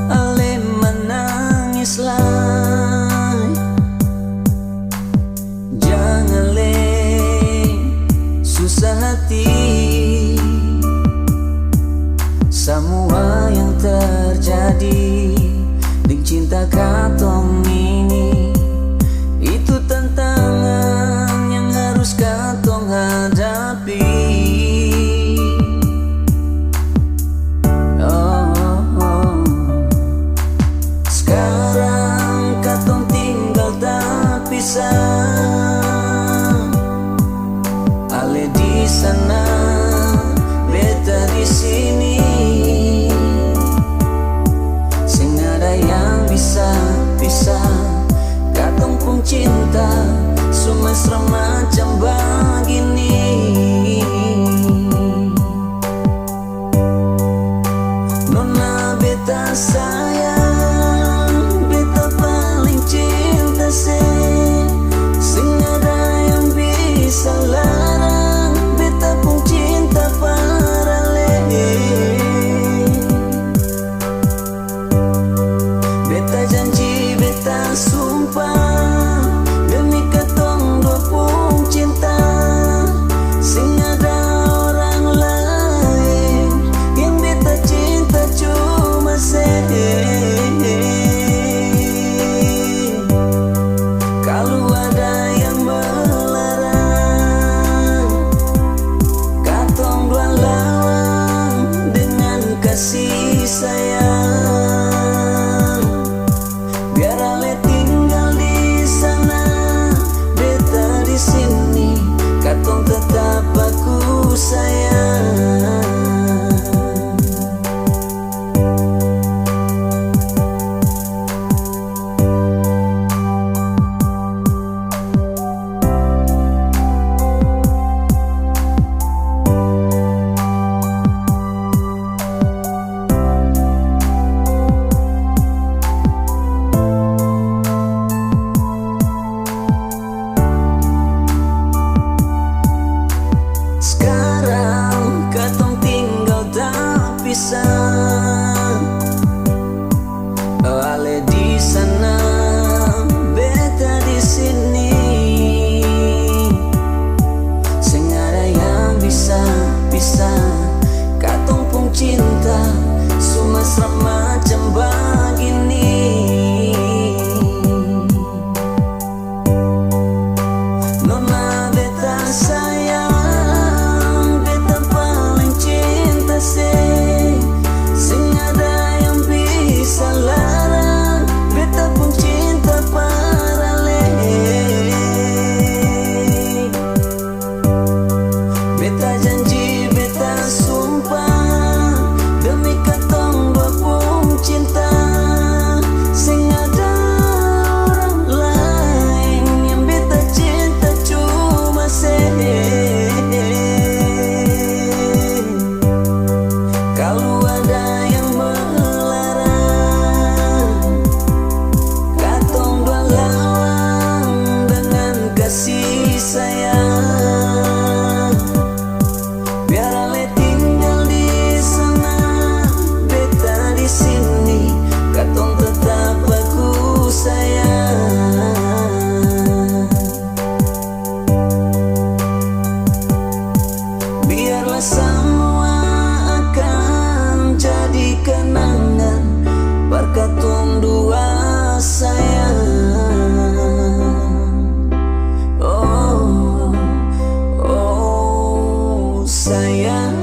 Ale menangislah, jangan le susah hati. Semua yang terjadi dengan cinta katong ini, itu tantangan yang harus katong hadapi. Ale di sana, beta di sini. Sing ada yang bisa pisah katong pun cinta, semesra macam begini. Nona beta sayang, beta paling cinta larang, beta pun cinta parale. Beta janji, beta sumpah, demi katong dua pun cinta. Sing ada orang lain yang beta cinta cuma kalau ada yang kasih sayang, biar ale tinggal di sana, beta di sini, katong tetap aku sayang. Sekarang katong tinggal tak pisah. Ale di sana, beta di sini. Sing ada yang bisa pisah katong pun cinta, semesra macam begini. Nona beta sayang, sing ada yang bisa larang, beta pun cinta parale. Beta janji, beta sumpah, demi katong dua pun cinta. Sing ada orang lain yang beta cinta cuma kalau ada yang melarang, katong dua lawan dengan kasih sayang. Biar ale tinggal di sana, beta di sini, katong tetap aku sayang. Biarlah semua jadi kenangan berkatong dua sayang. Oh, oh sayang.